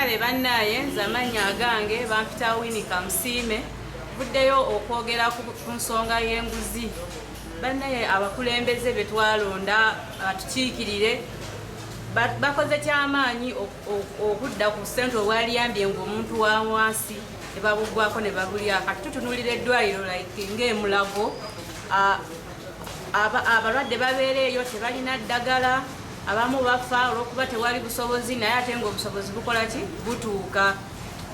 kale bannaye nze amannya agange bampita Winnie Kamusiime vuddeyo okwogera ku nsonga y'enguzi. Bannaye abakulembeze be twalonda batukiikirire bakoze kyamaanyi okudda ku ssente obwaliyambye ng'omuntu wa wansi ne babuggwako ne babulya. Kati tutunuulira eddwaliro ng'emulago, abalwadde babeereeyo tebalina ddagala, abamu bafa olw'okuba tewali busobozi, naye ate ng'obusobozi bukola ki? Butuuka.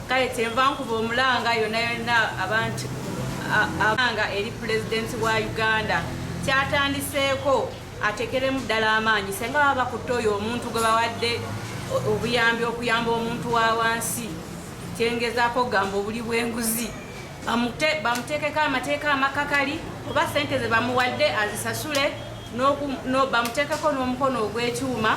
Kale kyenva nkuba omulanga yonna yonna abantu abanga eri pulezidenti wa Uganda kyatandiseeko atekeremu ddala amaanyi senga baba bakutte oyo omuntu gwe bawadde obuyambi okuyamba omuntu wa wansi, kyengezaako gamba obuli bw'enguzi bamuteekeko amateeka amakakali kuba ssente ze bamuwadde azisasule, bamuteekeko n'omukono ogw'ekyuma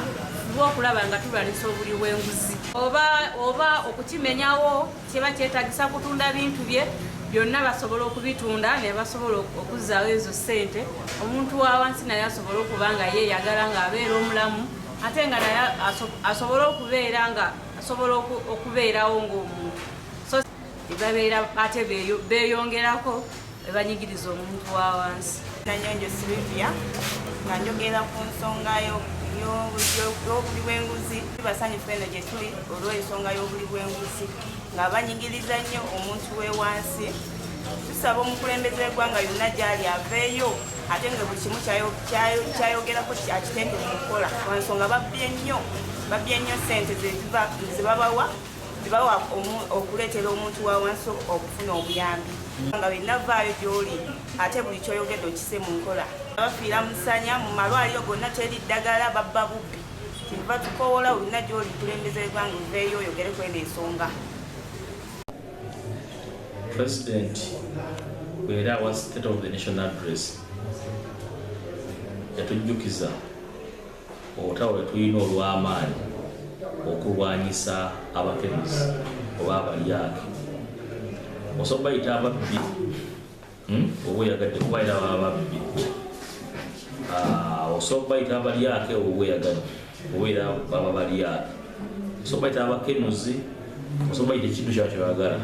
okulaba nga tulwanyisa obuli bw'enguzi oba okukimenyawo kiba kyetagisa kutunda bintu bye byonna basobola okubitunda ne basobola okuzzaawo ezo ssente. Omuntu wa wansi naye asobola okuba nga yeeyagala ng'abeera omulamu ate nga naye asobola okubeerawo ng'omuntu, so babeera ate beeyongerako banyigiriza omuntu wa wansi. Nanyonjo Sylvia nga njogera ku nsonga y'obuli bw'enguzi. Basanyufu eno gye tuli olw'ensonga y'obuli bw'enguzi nga banyigiriza nnyo omuntu we wansi. Tusaba omukulembeze w'eggwanga yonna gy'ali aveeyo ate nga buli kimu kyayogerako akitende mu nkola, lwansonga babbye nnyo ssente ze babawa okuleetera omuntu wa wansi okufuna obuyambi. Nga wenna vaayo gy'oli ate buli kyoyogedde okise mu nkola. Bafiira musanya mu malwaliro gonna teri ddagala, babba bubbi. Kiva tukoowola olina gy'oli kulembeza eggwanga oveeyo oyogere kweno ensonga. President bw'era wa State of the Nation Address yatujjukiza obutawa bwe tulina olw'amaanyi okulwanyisa abakenuzi oba abalyake. Osobola bayita ababbi oba oyagadde kubayita ababbi, osobola bayita abalyake oba oyagadde obeera baba balyake, osobola bayita abakenuzi, osobola bayita ekintu kyakyoyagala.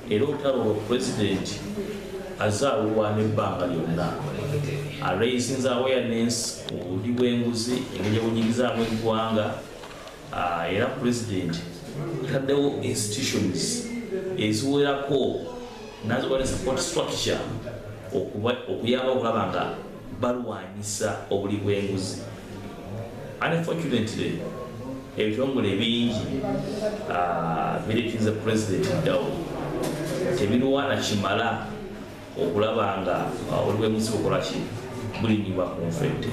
Era olutalo pulezidenti azaalulwa n'ebbanga lyonna araisinze awareness ku buli bw'enguzi, engeri y'obunyigizaamu eggwanga. Era pulezidenti ataddewo institutions eziwerako nazoba ne support structure okuyamba okulaba nga balwanyisa obuli bw'enguzi. Unfortunately ebitongole bingi birekinze pulezidenti ddawo tebirwana kimala okulaba nga obuli bw'enguzi bukola ki? Bulinyibwa ku nfette.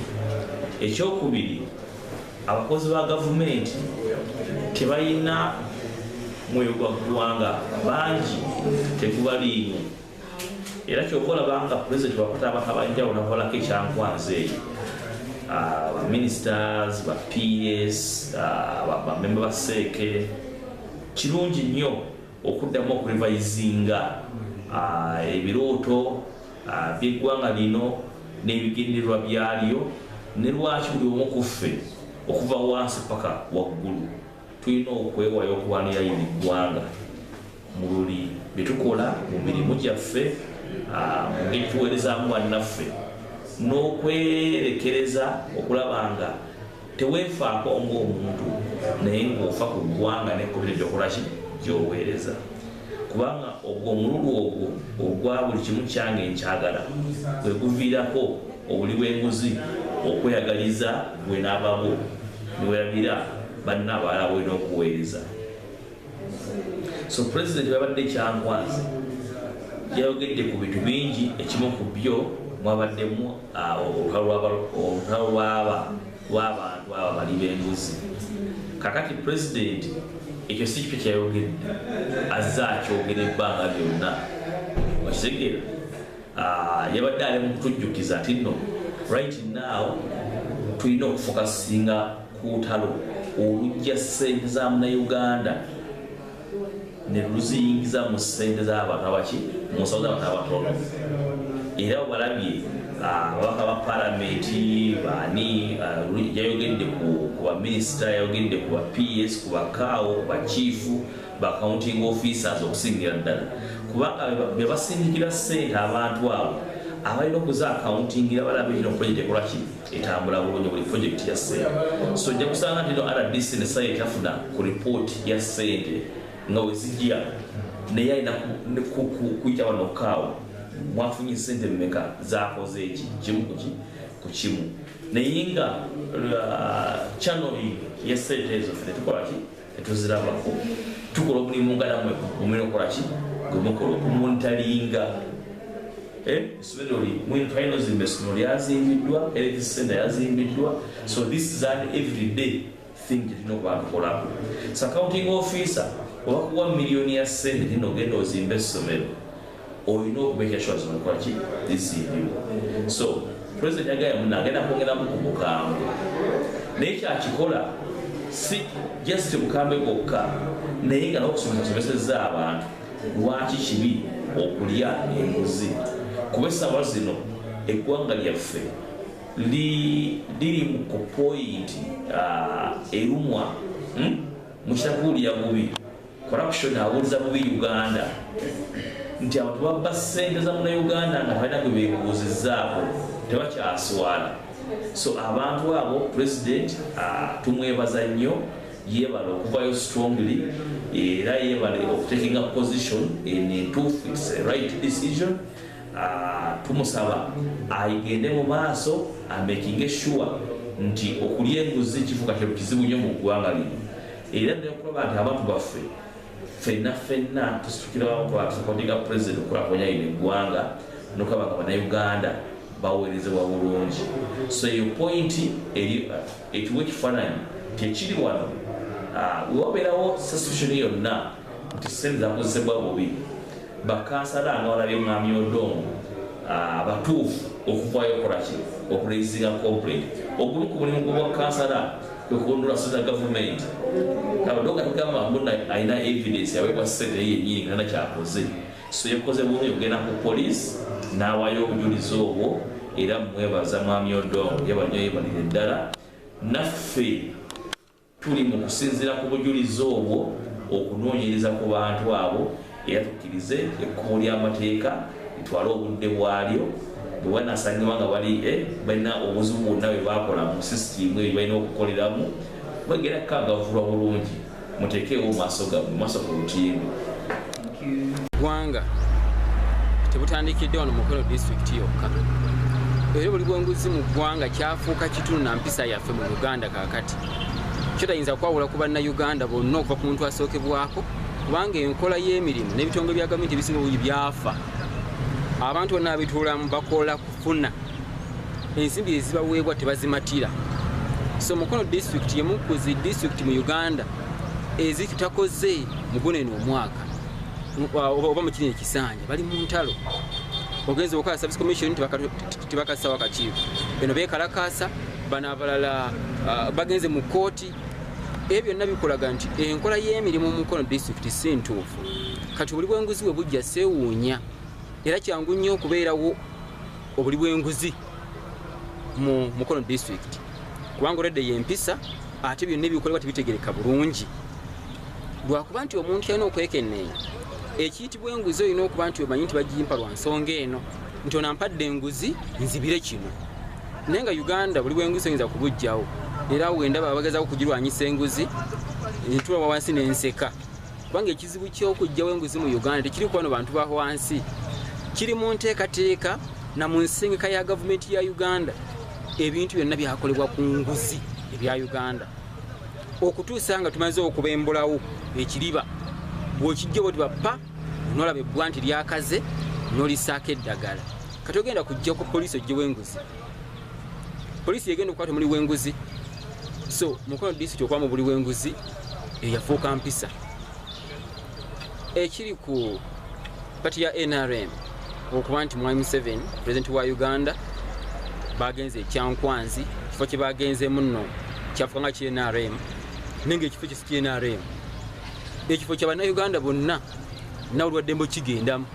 Ekyokubiri, abakozi ba gavumenti tebalina mwoyo gwa ggwanga, bangi tegubaliimu. Era kyova olabanga pulezidenti bakwata abantu abanjawulo nakolako ekyankwanza eyo, baministers, ba PS, bamemba ba seeke. Kirungi nnyo okuddamu okurevisinga ebirooto by'eggwanga lino n'ebigendererwa byalyo, ne lwaki buli omu ku ffe okuva wansi paka waggulu tulina okwewayo okulwanira lino eggwanga mu buli bye tukola mu mirimu gyaffe, mu ngeri tuweerezaamu bannaffe, n'okwerekereza okulaba nga teweefaako ng'omuntu naye ng'ofa ku ggwanga n'ekkobire gy'okola ki? Gy'oweereza. Kubanga ogwo omululu ogwo ogwa buli kimu kyange nkyagala bwe guviirako obuli bw'enguzi okweyagaliza bwe n'abamu niwerabira banna abalala bwena okuweereza. So pulezidenti babadde kyankwanze yayogedde ku bintu bingi, ekimu ku byo mwabaddemu olutalo lw'abantu abo bali b'enguzi. Kakati pulezidenti ekyo si kipya kyayogedde, azze akyogera ebbanga lyonna. Okitegeera yabadde ali mu kutujjukiza ati nno right now tulina okufokasinga ku lutalo olujja ssente za Munnayuganda ne luziyingiza mu ssente z'abantu abaki mu nsawo z'abantu abatono. Era balabye ababaka ba palamenti bani yayogedde ku ku baminisita, yayogedde ku ba PS, ku bakaawo, ku bakiifu, ba accounting officers okusingira ddala, kubanga be basindikira ssente abantu abo abalina okuza accountingira balabe kino project ekola ki etambula bulungi buli project ya ssente. So ojja kusanga nti no RDC ne site etafuna ku report ya ssente nga wezijja naye alina kuyita wano kaawo mwafunye ssente mmeka zakoze eki kimu ku kimu, naye nga channel ya ssente ezo ffe tetukola ki tetuzirabako, tukola omulimu nga namwe omulina okukola ki gwemukola okumonitalinga especially when finals in Mesno yazimbiddwa, Elvis Center yazimbiddwa. So this is an everyday thing that you know about kola. So accounting officer wakuwa milioni ya sente tino genda ozimbe somero oyino kubeka sure zinokola ki this is you. So president agaya muna agenda kwongera mu kubukambo naye kyakikola si just bukambe bwokka naye nga n'okusomeseza abantu lwaki kibi okulya enguzi. Kubesaba zino eggwanga lyaffe liri mu point erumwa mukitakuulira bubi corruption abuuliza bubi Uganda nti abantu babba ssente za Munnayuganda nga balina gwe beebuuzizzaako tebakyaswala. So abantu abo president tumwebaza nnyo, yeebala okuvayo strongly era yeebala okutaking a position in truth, it's a right decision. Tumusaba ayigende mu maaso amaking sure nti okulya enguzi kifuuka kye kizibu nnyo mu ggwanga lino, era nekulaba nti abantu baffe ffenna tusitukira wamutusapotinga president okulakonya ino eggwanga nokaba nga Bannayuganda baweerezebwa bulungi. So eyo point etuwa ekifaananyi tekiri wano wewabeerawo situation yonna nti ssente zakozesebwa bubi, bakansala nga walabye Mwami Odongo abatuufu okuvaayo okolaki okuraisinga complaint. Ogumu ku mulimu gwa kansala okugondoola ssente gavumenti Odongo atugamba mbona alina evidence yaweebwa ssente yennyini nga nakyakoze. So yakoze bubi ogenda ku police n'awaayo obujulizi obwo era mwebaza Mwami Odongo yabanyo yebalire ddala. Naffe tuli mu kusinziira ku bujulizi obwo okunoonyereza ku bantu abo era tukkirize ekkubo ly'amateeka litwale obudde bwalyo bwe banasangibwa nga balina obuzibu bwonna bwe bakola mu sisitimu eyo balina okukoleramu bagenda kukangavulwa bulungi muteekeewo maaso ku lutimbe. Ggwanga tebutandikidde wano mu Mukono district yokka, era buli bwenguzi mu ggwanga kyafuuka kitundu na mpisa yaffe mu Uganda kaakati. Kyo tayinza kwawula ku Bannayuganda bonna okuva ku muntu asookebwako, kubanga enkola y'emirimu n'ebitongole bya gavumenti ebisinga obungi byafa. Abantu bonna abituulamu bakola kufuna ensimbi ezibaweebwa tebazimatira. So Mukono district yemu ku zi district mu Uganda ezitakoze mu guno eno omwaka oba mu kino ekisanja bali mu ntalo. Ogenza okukola service commission tebakasa wakakiiko, beno beekalakasa, bano abalala bagenze mu kooti. Ebyo byonna bikolaga nti enkola y'emirimu mu Mukono district si ntuufu. Kati obuli bw'enguzi bwe bujja seewuunya, era kyangu nnyo okubeerawo obuli bw'enguzi mu Mukono district, kubanga oledde y'empisa ate byonna ebikolebwa tebitegereka bulungi. Lwakuba nti omuntu alina okwekenneenya ekiyitibwa enguzi olina okuba nti omanyi nti bagimpa lwa nsonga eno, nti onampadde enguzi nzibire kino. Naye nga Uganda buli bw'enguzi oyinza kubujjawo, era wendaba bagezaako kugirwanyisa enguzi ntula wansi n'enseka, kubanga ekizibu ky'okugjawo enguzi mu Uganda tekiri ku bano bantu ba wansi, kiri mu nteekateeka na mu nsengeka ya gavumenti ya Uganda. Ebintu byonna byakolebwa ku nguzi ebya Uganda okutuusa nga tumaze okubembulawo ekiriba. Bw'okijja bwoti bappa n'olaba ebbwa nti lyakaze n'olisaako eddagala. Kati ogenda kujja ku poliisi ogjewo enguzi, poliisi yegenda okukwata omuli w'enguzi. So Mukono district okwamu buli w'enguzi eyafuuka mpisa. Ekiri ku pati ya NRM okuba nti Mwami Museveni president wa Uganda bagenze ekyankwanzi, kifo kye bagenzeemu nno kyafuuka nga ki NRM, nenga ekifo kye si NRM. Ekifo kya Bannayuganda bonna nawulwa ddembo kigendamu,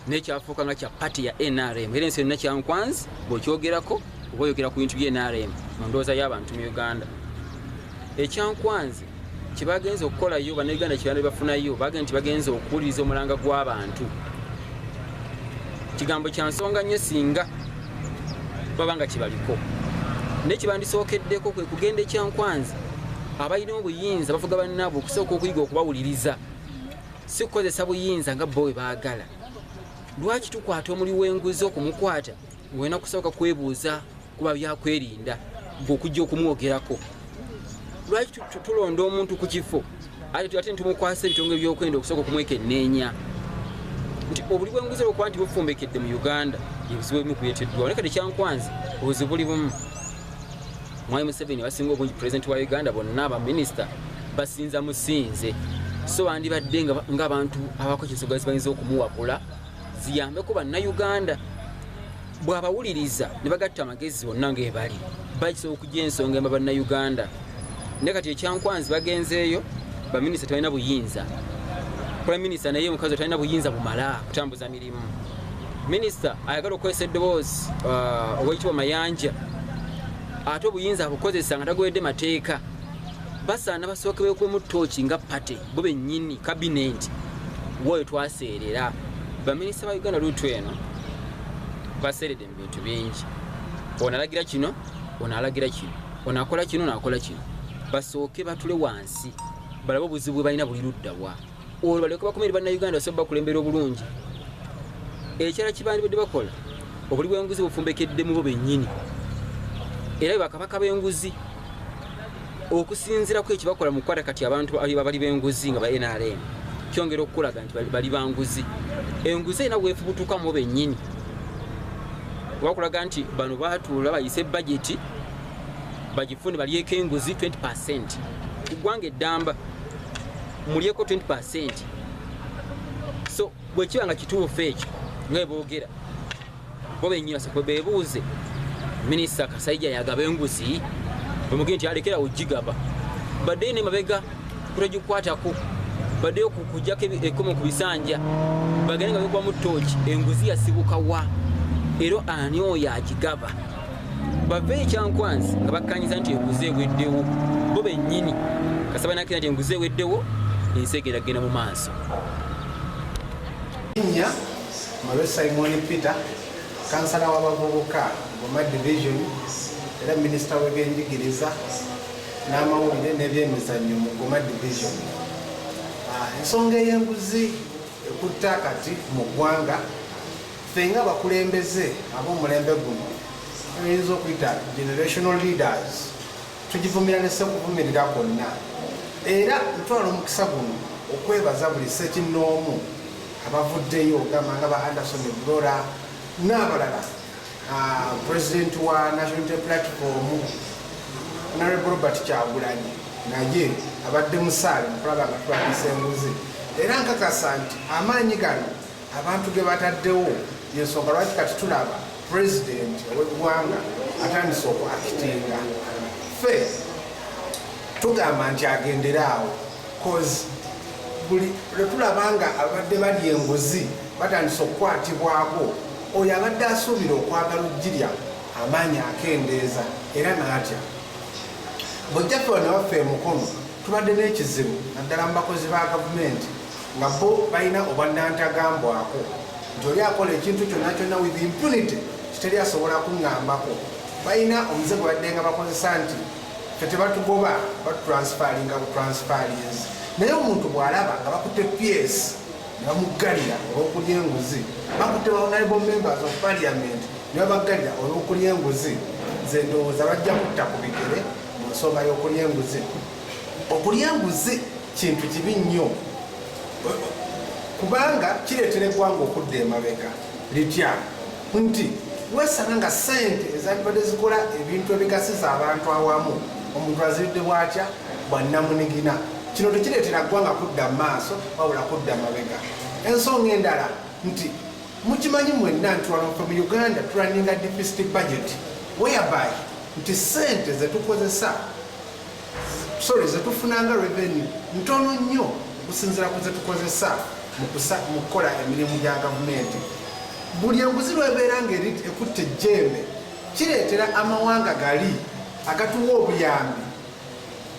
nekyafuuka nga kya pati ya NRM. Era ensi yonna kyankwanzi bw'okyogerako oba oyogera ku bintu bya NRM mu ndowooza y'abantu mu Uganda. ekyankwanzi kyebagenza okukolayo bannayuganda kyebana bafunayo bagenda nti bagenza okuwuliriza omulanga gw'abantu kigambo kya nsonga nnyo singa baba nga kibaliko naye kibandisookeddeko kwe kugenda ekyankwanzi abalina obuyinza bavuga bannabo okusooka okuyiga okubawuliriza si kukozesa buyinza nga bo bwe baagala. Lwaki tukwata omuli w'enguzi okumukwata ng'olina kusooka kwebuuza kuba byakwerinda ng'okujja okumwogerako? Lwaki tulonda omuntu ku kifo ate ntumukwasa ebitongole by'okwenda okusooka okumwekenneenya nti obuli bw'enguzi olwokuba nti bufumbekedde mu Uganda ebizibu ebimu kuyeteddwa olekadde kyankwanzi obuzibu buli bumu. Mwai Museveni abasinga obungi pulezidenti wa Uganda bonna abaminisita basinza musinze so bandibadde ng'abantu abakola ensonga zibayinza okumuwabula ziyambeko bannayuganda bw'abawuliriza ne bagatta amagezi bonna ng'ebali bakisobola okujja ensonga emba bannayuganda. Naye kati ekyankwanzi bagenzeeyo baminisita tebalina buyinza. Prime Minister naye mukazi talina buyinza bumala kutambuza mirimu. Minisita ayagala okukozesa eddoboozi ow'ekitiibwa Mayanja ate obuyinza abukozesa nga tagwedde mateeka. Basaana basooke beekubemu ttooki nga pate bo bennyini kabinenti woyo twaseerera. Baminisita ba Uganda luutu eno baseeredde mu bintu bingi. Ono alagira kino, ono alagira kino, ono akola kino, ono akola kino. Basooke batule wansi balabe obuzibu bwe balina buli ludda wa. Olwo baleke bakomere bannayuganda basobola bakulembera obulungi. Ekirala kibandibadde bakola obuli bw'enguzi bufumbekedde mu bo bennyini. Era bakabaka b'enguzi okusinziira ku ekibakola mu kukwata kati abantu abali b'enguzi nga ba NRM kyongera okukulaga nti bali banguzi. Enguzi erina bwefubutuka mu bo bennyini. Bakulaga nti bano baatuula bayise budget bagifune balyeko enguzi 20%. Kugwanga eddamba mulyeko 20%. So bwe kiba nga kituufu ekyo nga boogera bo bennyini basooke beebuuze Minisita Kasaija yagaba enguzi bamugire nti alekera ogigaba baddeyo ne mabega kutagikwatako baddeyo kujjako ekkomo ku bisanja bagende nga bekuba mu ttooki enguzi yasibuka wa era ani oyo agigaba bave ekyankwanzi nga bakkanyiza nti enguzi eweddewo bo bennyini Kasaba nakira nti enguzi eweddewo ensi egeragenda mu maaso. Nya Mawe Simon Peter kansala w'abavubuka Boma Division era minisita w'ebyenjigiriza n'amawulire n'ebyemizannyo mu Boma Division. Ensonga ey'enguzi ekutta kati mu ggwanga ffe nga bakulembeze ab'omulembe guno oyinza okuyita generational leaders tugivumira ne sekuvumirira kwonna era ntwala omukisa guno okwebaza buli ssekinnoomu abavuddeyo ogamba nga ba Anderson Blora n'abalala president wa National Unity Platform Honorable Robert Kyagulanyi naye abadde musaale mukulaba nga twalisa enguzi era nkakasa nti amaanyi gano abantu ge bataddewo yensonga lwaki kati tulaba president ow'eggwanga atandise okuakitinga ffe tugamba nti agenderaawo cause buli lwetulabanga abadde bali enguzi batandise okukwatibwako oyo abadde asuubira okwagala ojjirya amaanyi akendeeza era n'atya bwejjaffe wano waffe emukono tubadde n'ekizibu naddala mu bakozi ba gavumenti nga bo balina obwannantagambwako nti oli akola ekintu kyonna kyonna with impunity kiteri asobola kuŋŋambako balina omuze gwe badde nga bakozesa nti fe tebatugoba batutransfaringa butransfarians naye omuntu bw'alaba nga bakutte PS ne bamuggalira olw'okulya enguzi bakutte ba honorable members of parliament ne babaggalira olw'okulya enguzi nze ndowooza bajja kutta ku bigere mu nsonga y'okulya enguzi. Okulya enguzi kintu kibi nnyo kubanga kireetera eggwanga okudda emabega litya nti wesanga nga ssente ezalibadde zikola ebintu ebigasiza abantu awamu omuntu aziridde bwatya bwannamunigina kino tekireetera ggwanga kudda maaso wabula kudda mabega. Ensonga endala nti mukimanyi mwenna nti wano mu Uganda tulaninga deficit budget whereby nti ssente zetukozesa zetufunanga revenue ntono nnyo okusinziira ku zetukozesa mu kukola emirimu gya gavumenti. Buli enguzi lwebeera ng'ekutte ejjembe kireetera amawanga gali agatuwa obuyambi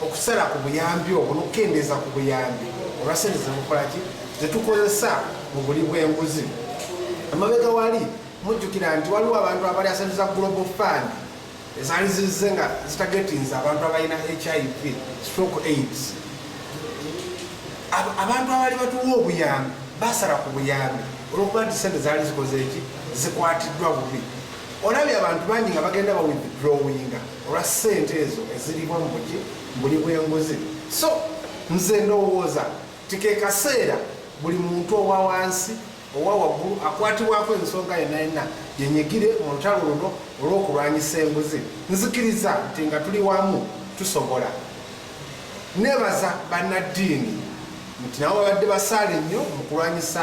okusala ku buyambi obwo n'okukendeza ku buyambi olwa sente zemukola ki zetukozesa mu buli bw'enguzi. Amabega wali mujjukira nti waliwo abantu abali asenza Global Fund ezaali zize nga zitagetinza abantu abalina HIV stroke AIDS. Abantu abali batuwa obuyambi basala ku buyambi olwokuba nti sente zaali zikoze eki zikwatiddwa bubi. Olabye abantu bangi nga bagenda ba withdrawinga olwa sente ezo eziribwa mu buki buli bw'enguzi. So nze ndowooza tike kaseera buli muntu owa wansi owa waggulu akwatibwako ensonga yonna yenyigire mu lutalo luno olw'okulwanyisa enguzi. Nzikiriza nti nga tuli wamu tusobola. Nebaza bannaddiini nti nabo babadde basaale nnyo mu kulwanyisa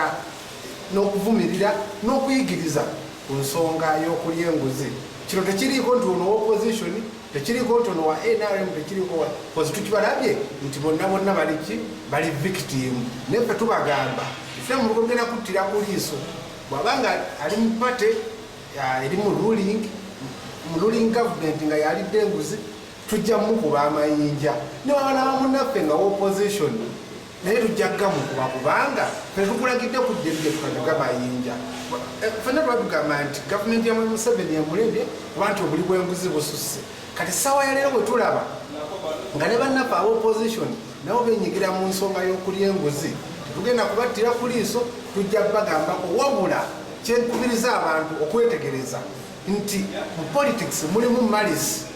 n'okuvumirira n'okuyigiriza ku nsonga y'okulya enguzi. Kino tekiriiko nti ono opposition, tekiriiko nti ono wa NRM, tekiriiko wa kozi tukibalabye nti bonna bali victim. Neffe tubagamba ffe mu kugenda kuttira ku liiso bw'abanga ali mu pate eri mu ruling government nga yalidde enguzi tujja mukuba amayinja. Newaba n'abamunnaffe nga opposition naye tujja gamukuba kubanga ffe tukulagidde kujja ebyo tukajuga mayinja. Ffenna twatugamba nti gavumenti ya Museveni emulebye kuba nti obuli bw'enguzi bususse. Kati essaawa ya leero bwe tulaba nga ne bannaffe aba opposition nabo benyigira mu nsonga y'okulya enguzi, tetugenda kubattira ku liiso, tujja bagambako. Wabula kyenkubiriza abantu okwetegereza nti mu politics mulimu malice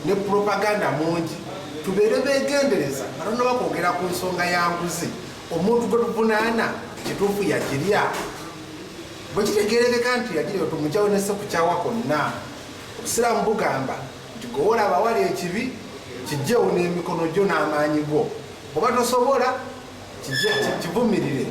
ne propaganda mungi. Tubeere beegendereza batonda bakwogera ku nsonga ya nguzi. Omuntu gwe tuvunaana kituufu yakirya, bwe kitegeerekeka nti yakirya tumukyawonese kukyawa konna. Obusiraamu bugamba nti gwe olaba wali ekibi kijjewo n'emikono gyo n'amaanyi go. Oba tosobola kivumirire,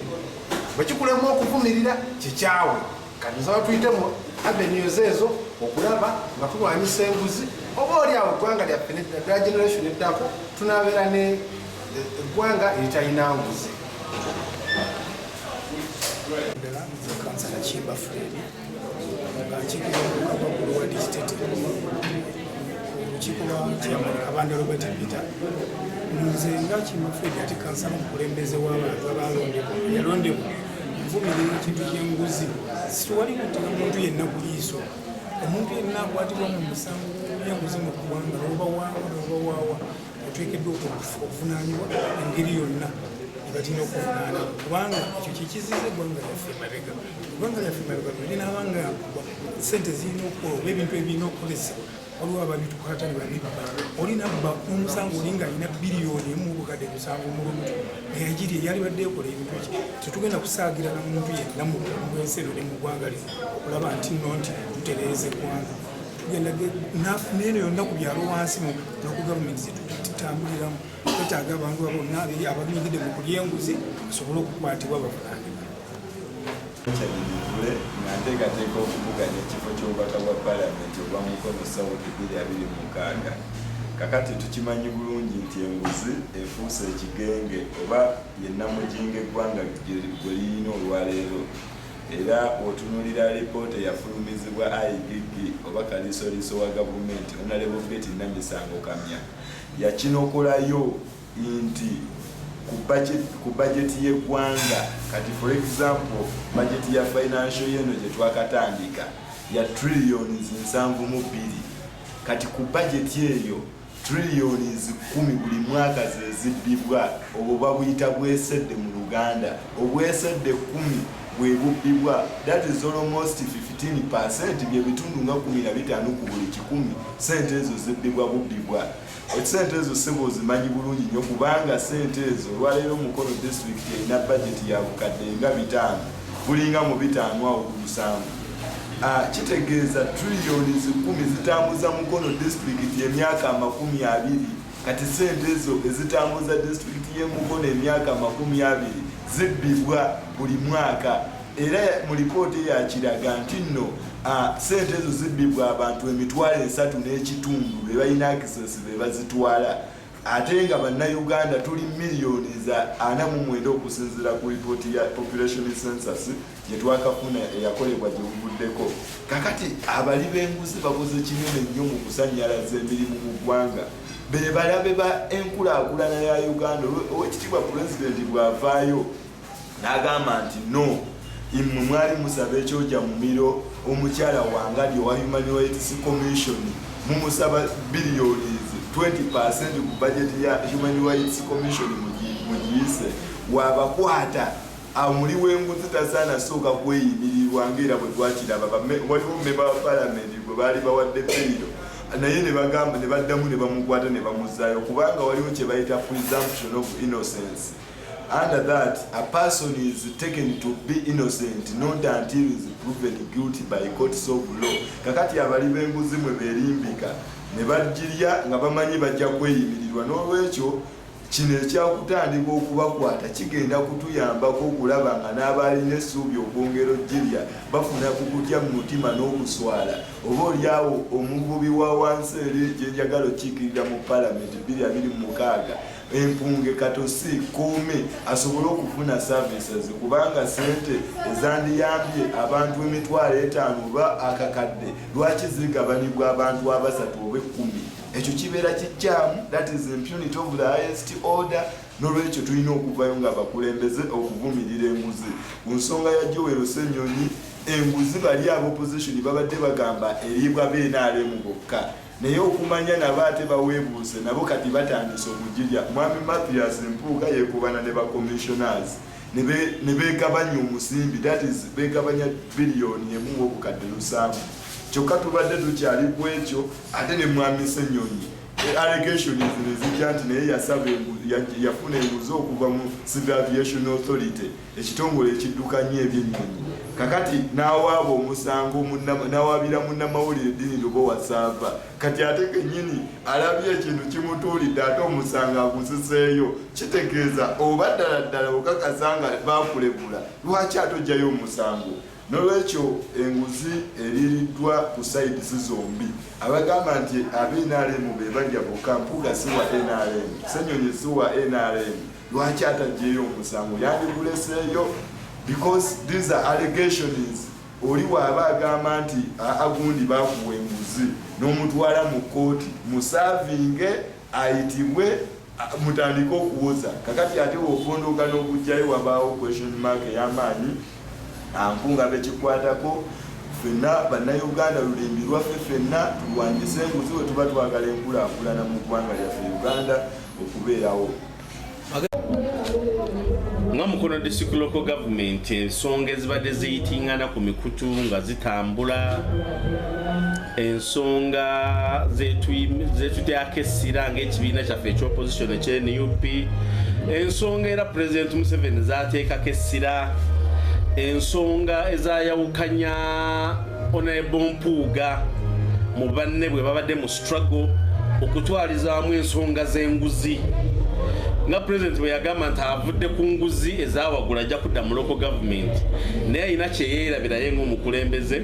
bwe kikulema okuvumirira kikyawe. Kati nsaba tuyitemu avenues ezo okulaba nga tulwanyisa enguzi. Oba oli awo eggwanga lyaffe neddala generation eddako tunaabeera ne eggwanga eritalina nguzi. Ddala kansala Kimba Fred nga nkiikirira Kabagulu wa Dikitete olukiiko lwa chairman Kabanda Robert Peter. Nze nga Kimba Fred ate kansala mukulembeze w'abantu abalondebwa yalondebwa nvumirira ekintu ky'enguzi. Situwali kuttira muntu yenna ku liiso. Omuntu yenna akwatibwa mu musango y'enguzi mu ggwanga oba waawa oteekeddwa okuvunaanibwa engeri yonna batina okuvunaana kubanga ekyo kyekiziza eggwanga lyaffe emabega. Eggwanga lyaffe emabega linaabanga sente zirina okukola oba ebintu ebirina okukolesebwa waliwo ababitukwata ne babibba. Olina bba n'omusango oli ng'alina biliyoni emu obukadde 7 mu lubuto eyagiri eyali badde ekola ebintu ki. Tetugenda kusaagirana muntu yenna mu bwensi eno ne mu ggwanga lino okulaba nti nno nti tutereeza eggwanga. Tugenda n'eno yonna ku byalo wansi mu local government zitutambuliramu. Twetaaga abantu bonna ababinyigidde mu kulya enguzi basobole okukwatibwa bavunaanibwa. Kyabivule nga nteekateeka okuvuganya ekifo ky'obubaka bwa paalamenti obwa mukono South 2026. Kakati tukimanyi bulungi nti enguzi efuuse ekigenge oba yenna mujinga eggwanga gwe lirina olwaleero. Era otunulira alipoota eyafulumizibwa IGG oba kaliisoliiso wa gavumenti Honorable Betty Namisango Kamya yakinokolayo nti ku bajeti y'eggwanga kati for example bajeti ya financial yeno gye twakatandika ya trillions 72 kati ku bajeti eyo trillions 10 buli mwaka zezibbibwa obuba buyita bwesedde mu Luganda obwesedde 10 bwe bubbibwa that is almost 15% bye bitundu nga 15 ku buli 10 sente ezo zibbibwa bubbibwa. Sente ezo sebo zimanyi bulungi nnyo kubanga sente ezo olwaleero Mukono district erina budget ya bukadde nga 5 bulinga mu 5 awo ku 7. Kitegeeza trillions 10 zitambuza Mukono district emyaka 20. Kati sente ezo ezitambuza district ye Mukono emyaka 20 zibbibwa buli mwaka. Era mu lipoota yakiraga nti nno sente ezo zibbibwa abantu 3.3 be balina access be bazitwala. Ate nga bannayuganda tuli miliyoni za 49 okusinziira ku lipooti ya population census gye twakafuna eyakolebwa gye buvuddeko. Kakati abali b'enguzi bakoze kinene nnyo mu kusannyalaza emirimu mu ggwanga. be balabe ba enkulaakulana ya Uganda. Owekitiibwa pulezidenti bw'avaayo n'agamba nti no, imwe mwali musaba ekyojja mu miro omukyala wangali owa Human Rights Commission mumusaba billions 20% ku budget ya Human Rights Commission mugiyise wabakwata amuli w'enguzi tasaana sooka kweyimirirwa ng'era bwe twakiraba waliwo mmemba wa palamenti gwe baali bawadde periro naye ne bagamba ne baddamu ne bamukwata ne bamuzaayo kubanga waliwo kye bayita presumption of innocence. Under that, a person is taken to be innocent not until he is proven guilty by courts of law. Kakati abali b'enguzi mwe beerimbika ne bajjirya nga bamanyi bajja kweyimirirwa. N'olwekyo kino ekyakutandika okubakwata kigenda kutuyambako okulaba nga n'abalina essuubi okwongera ojjirya bafuna kukutya mu mutima n'okuswala. Oba oliawo omuvubi wa wansi eri gyenjagala okiikirira mu palamenti 2026 empunge katosi kuume asobole okufuna services kubanga sente ezandiyambye abantu $5,000 ba akakadde lwaki zigabanibwa abantu abasatu oba 10. Ekyo kibeera kijjaamu, that is impunity of the highest order. N'olwekyo tulina okuvayo nga bakulembeze okuvumirira enguzi. Ku nsonga ya Joel Ssenyonyi, enguzi bali ab'opposition babadde bagamba eribwa BNRM bokka. Naye okumanya nabo ate baweebuuse nabo kati batandise okugirya. Mwami Mathias Mpuuga yeekubana ne ba-commissioners ne beegabanya omusimbi, that is beegabanya biliyoni emu obukadde 7. Kyokka tubadde tukyali ku ekyo ate ne Mwami Ssenyonyi allegations nezijja nti naye yafuna enguzi okuva mu Civil Aviation Authority, ekitongole ekiddukanya ebyennyonyi. Kakati n'awaaba omusango n'awaabira munnamawulire Dini Lubowa-Ssaava. Kati ate kennyini alabye ekintu kimutuulidde ate omusango agusiseeyo. Kitegeeza oba ddala okakasa nga baakulebula lwaki atojjayo omusango. N'olwekyo enguzi eririddwa ku sides zombi. Abagamba nti NRM be bajja bokka, Mpuuga si wa NRM, Ssenyonyi si wa NRM. Lwaki atajjayo omusango? Yandiguleseeyo because these are allegations. Oli waaba agamba nti agundi baakuwa enguzi n'omutwala mu kooti musaavinge ayitibwe mutandika okuwoza. Kakati ate ofondoka n'okujjayo wabaawo question mark ey'amaanyi. Mpunga bekikwatako ffenna bannayuganda lulimbi lwaffe ffenna tulwanyise enguzi we tuba twagala enkulaakulana mu ggwanga lyaffe Uganda okubeerawo. Nga Mukono District Local Government ensonga ezibadde ziyitingana ku mikutu nga zitambula, ensonga zetutyako essira ng'ekibiina kyaffe eky'opposition ekye-NUP, ensonga era President Museveni zaateekako essira, ensonga ezayawukanya Honorable Mpuuga mu banne bwe babadde mu struggle okutwalizaamu ensonga z'enguzi. Nga President bwe yagamba nti avudde ku nguzi ezaawagula ajja kudda mu local government, naye alina kye yeerabira ye ng'omukulembeze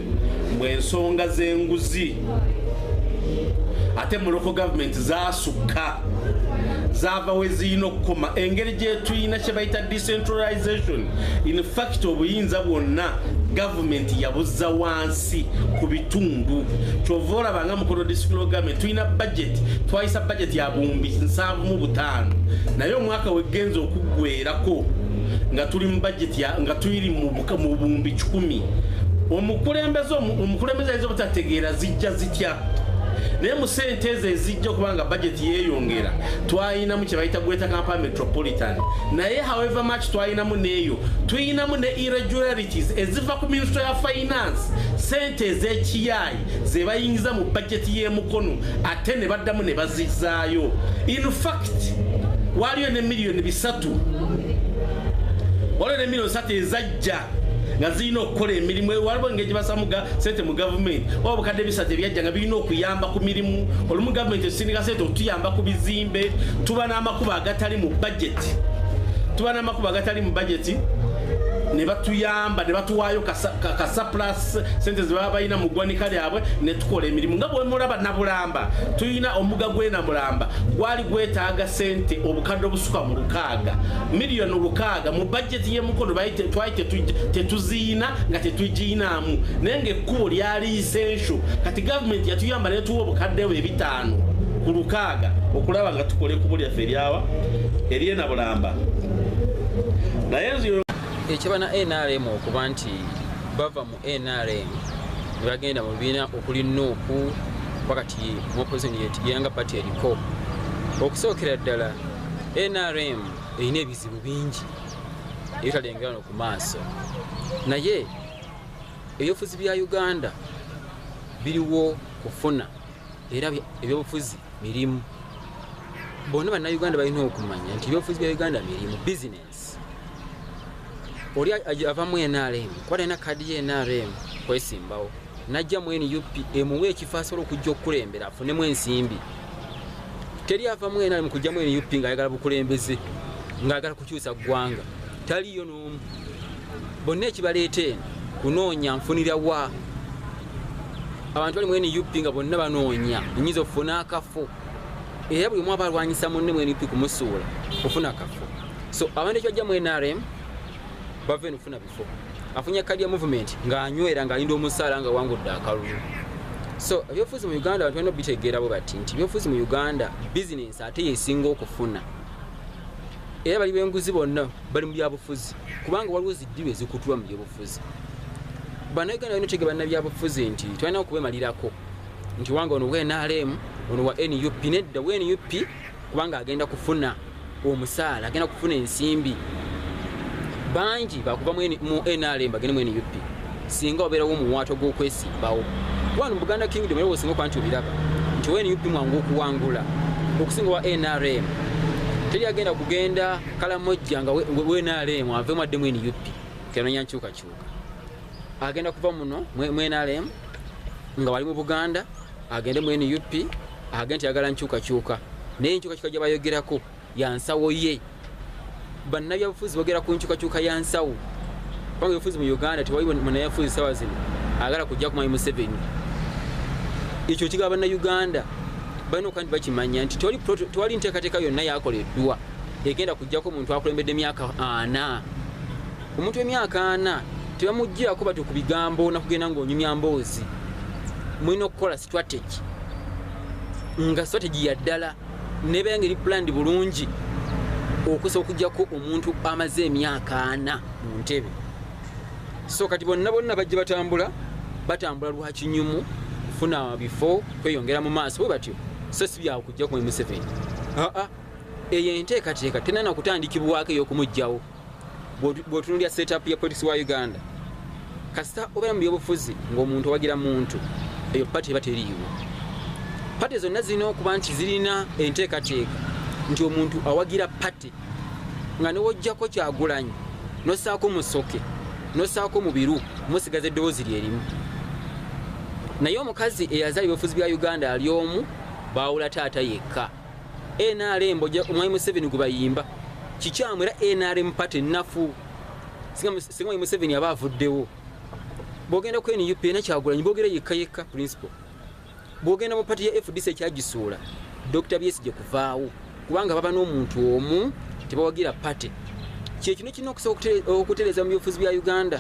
bwe ensonga z'enguzi ate mu local government zaasukka zaava we zirina okukoma. Engeri gye tulina kye bayita decentralization, in fact obuyinza bwonna gavumenti yabuzza wansi ku bitundu. Kyova olaba nga Mukono District Government tulina budget, twayisa budget ya $7,500, naye omwaka wegenza okuggwerako nga tuli mu budget nga tuli mu $1,000. Omukulembeze ayinza obutategeera zijja zitya, naye mu ssente ezo ezijja okubanga budget yeeyongera twayinamu kye bayita Greater Kampala Metropolitan, naye however much twayinamu neeyo tuyinamu ne irregularities eziva ku Ministry ya Finance, ssente ez'ekiyaayi ze bayingiza mu budget y'e Mukono ate ne baddamu ne bazizaayo. In fact waliyo ne miliyoni 3, waliyo ne miliyoni 3 ezajja nga zirina okukola emirimu. Waliwo engeri gye basamuga ssente mu gavumenti oba obukadde 3 ebyajja nga birina okuyamba ku mirimu. Olumu gavumenti esindika ssente okutuyamba ku bizimbe. Tuba n'amakubo agatali mu budget, ne batuyamba ne batuwaayo ka surplus ssente ze baba balina mu ggwanika lyabwe ne tukola emirimu. Nga bwe mulaba Nabulamba, tulina omugga gw'e Nabulamba gwali gwetaaga ssente obukadde obusuka mu 6 miliyoni 6 mu budget y'e Mukono twali tetuziina nga tetugiinaamu, naye ng'ekkubo lyali essential. Kati gavumenti yatuyamba ne tuwa obukadde bwe 5 ku lukaaga okulaba nga tukole ekkubo lyaffe eryawa ery'e Bulamba. Naye nzio ekiba na NRM okuba nti bava mu NRM ne bagenda mu bibiina okuli Nuupu wakati mu opposition yanga party eriko. Okusookera ddala NRM erina ebizibu bingi ebitalengerano ku maaso, naye ebyobufuzi bya Uganda biriwo kufuna era ebyobufuzi mirimu. Bonna bannayuganda balina okumanya nti ebyobufuzi bya Uganda mirimu business. Oli ava mu NRM kwata ina kadi ya NRM kwesimbawo najja mu NUP emuwe ekifo asobola okujja okukulembera afunemu ensimbi. Teri ava mu NRM kujja mu NUP ng'ayagala bukulembeze ng'ayagala kukyusa ggwanga, taliyo n'omu. Bonna ekibaleeta eno kunoonya nfunira wa. Abantu bali mu NUP nga bonna banoonya nyinza okufuna akafo, era buli omu aba alwanyisa munne mu NUP kumusuula ofuna akafo. So abantu ekibajja mu NRM bava eno ofuna bifo, afunya kadi ya movement ng'anywera ng'alinda omusaala nga wangudde akalulu. So ebyobufuzi mu Uganda abantu balina obitegeera bwe bati nti ebyobufuzi mu Uganda business ate yesinga okufuna, era bali b'enguzi bonna bali mu byabufuzi kubanga waliwo ziddirwe ezikutulwa mu byobufuzi. Bannayuganda balina otegeera bannabyabufuzi nti tulina okubemalirako nti wanga ono wa NRM ono wa NUP nedda wa NUP kubanga agenda kufuna omusaala, agenda kufuna ensimbi. Bangi bakuva mu NRM bagende mu NUP singa obeerawo omuwaato gw'okwesimbawo. Wano mu Buganda Kingdom era osinga okuba nti obiraba nti wa NUP mwangu okuwangula okusinga wa NRM. Teri agenda kugenda Kalamojja nga wa NRM aveemu adde mu NUP kenoonya nkyukakyuka. Agenda kuva muno mu NRM nga wali mu Buganda agende mu NUP agenda nti yagala nkyukakyuka, naye enkyukakyuka gye bayogerako ya nsawo ye. Bannabyabufuzi boogera ku nkyukakyuka ya nsawo kubanga ebyobufuzi mu Uganda tewali munnayabufuzi sawa zino agala kujja ku Mwami Museveni. Ekyo kigaba bannayuganda balina okuba nti bakimanya nti tewali nteekateeka yonna yakoleddwa egenda kujjako omuntu akulembedde emyaka 4. Omuntu w'emyaka 4 tebamuggyirako bati ku bigambo nakugenda ng'onyumya mboozi. Mulina okukola strategy nga strategy ya ddala nebeera ngeri planned bulungi okusobola okuggyako omuntu amaze emyaka 4 mu ntebe. So kati bonna bajja batambula lwa kinyumu kufuna bifo kweyongera mu maaso bwe batyo, so si byawo kujja ku Museveni. Eyo enteekateeka tena na kutandikibwako ey'okumugjawo. Bw'otunuulira setup ya politics wa Uganda kasita obeera mu byobufuzi ng'omuntu owagira muntu eyo pati eba teriiwo. Pati zonna zirina okuba nti zirina enteekateeka nti omuntu awagira pati nga newojjako Kyagulanyi nosaako Musoke nosaako Mubiru musigaza eddoboozi lyerimu. Naye omukazi eyazaala ebyobufuzi bya Uganda ali omu baawula taata yekka. NRM Mwami Museveni gwe bayimba kikyamu era NRM pati nnafu singa Mwami Museveni aba avuddewo. Bw'ogenda ku NUP na Kyagulanyi boogera yekka principal. Bw'ogenda mu pati ya FDC ekyagisuula Dr. Besigye kuvaawo kubanga baba n'omuntu omu tebawagira pati. Kyekino kirina okusobola okutereeza mu byobufuzi bya Uganda.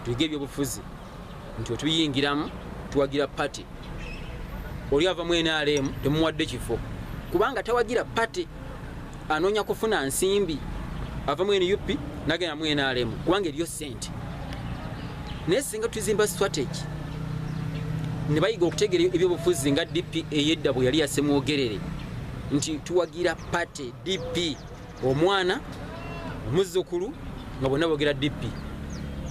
Tuyige ebyobufuzi nti otuyingiramu tuwagira pati. Oli ava mu NRM temuwadde kifo kubanga tawagira pati, anoonya kufuna nsimbi. Ava mu NUP nagenda mu NRM kubanga eriyo ssente. Naye singa tuzimba strategy ne bayiga okutegeera ebyobufuzi nga DP ey'edda bwe yali yasemwogerere nti tuwagira pati DP omwana omuzzukulu nga bonna boogera DP.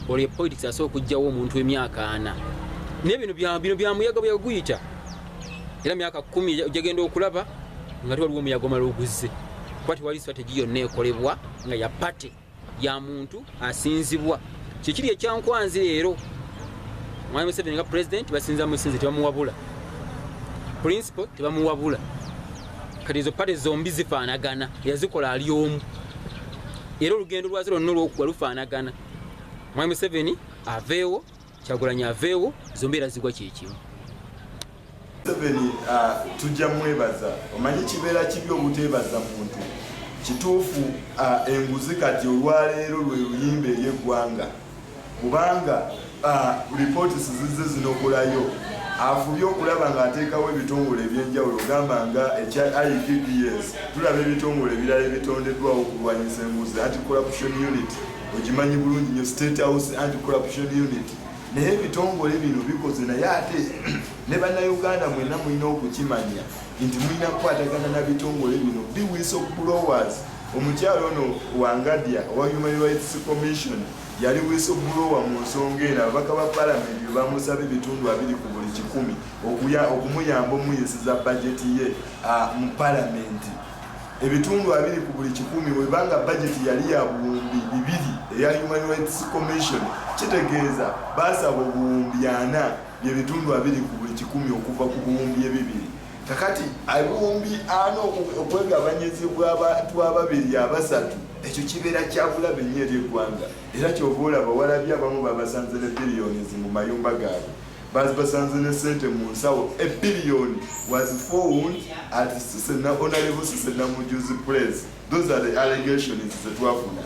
Olwo politics asobola okugjawo omuntu w'emyaka 4. Naye bino bya muyaga bwe yaguyita era myaka 10 gyagenda okulaba nga tiwaliwo omuyaga omala oguzze kuba tewali strategy yonna ekolebwa nga ya pati ya muntu asinzibwa. Kikiri ekyankwanzi leero Mwami Museveni nga president basinza musinze tebamuwabula, principal tebamuwabula. Kati ezo pati zombi zifaanagana, yazikola ali omu era olugendo lwazo lwonna olw'okuba lufaanagana. Mwami Museveni aveewo, Kyagulanyi aveewo, zombi era zigwa kyekimu. Museveni tujja mwebaza, omanyi kibeera kibi obuteebaza muntu. Kituufu enguzi kati olwaleero lwe luyimba ery'eggwanga kubanga reports zizze zinokolayo afubye okulaba ng'ateekawo ebitongole ebyenjawulo gamba nga ekya IPPS tulaba ebitongole ebirala ebitondeddwawo okulwanyisa enguzi anti-corruption unit ogimanyi bulungi nnyo state house anti-corruption unit naye ebitongole bino bikoze naye ate ne bannayuganda mwenna mulina okukimanya nti mulina kukwatagana na bitongole bino bi whistleblowers omukyalo ono wangadya owa Human Rights Commission yali whistleblower mu nsonga eno ababaka ba palamenti bwe bamusaba ebitundu 2 ku buli 100 okumuyamba omuyisiza bajeti ye mu palamenti ebitundu 2 ku buli 100 webanga bajeti yali ya buwumbi 2 eya Human Rights Commission kitegeeza basaba obuwumbi 4 byebitundu 2 ku buli 100 okuva ku buwumbi 2 kakati abuwumbi 4 okwegabanyizibwa abantu 2 abasatu ekyo kibeera kyabulabe nnyo eri eggwanga era kyova olaba walabye abamu babasanze ne biliyoni mu mayumba gaabwe basanze ne ssente mu nsawo billion was found at Honorable Sisena Mujuzi Place. Those are the allegations zetwafuna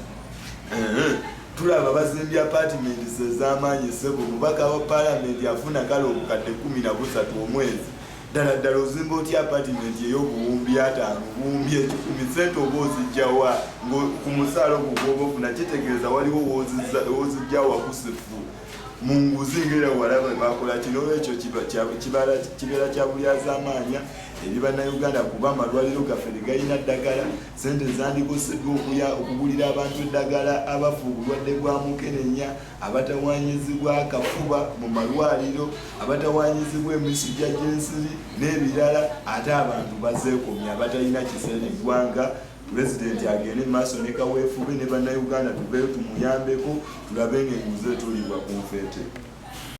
tulaba bazimbye apartments ez'amaanyi sebo mubaka wa palamenti afuna kale obukadde 13 omwezi ddala ozimba otya apartment ey'obuwumbi 5 buwumbi 10 sente oba ozijjawa ku musaala ogwo gwoba ofuna kitegeeza waliwo wozijjawa kusifu mu nguzi ngera walaba bakola kino olwekyo kibeera kya bulyazaamaanya eri bannayuganda kuba amalwaliro gaffe tegayina ddagala sente zandikoseddwa okugulira abantu eddagala abafa obulwadde bwa mukenenya abatawanyizibwa akafuba mu malwaliro abatawanyizibwa emisujja gy'ensiri n'ebirala ate abantu bazeekomya abatalina kiseera eggwanga President agende maaso ne kaweefube ne bannayuganda tubeeyo tumuyambeko tulabe ng'enguzi etulibwa ku nfeete.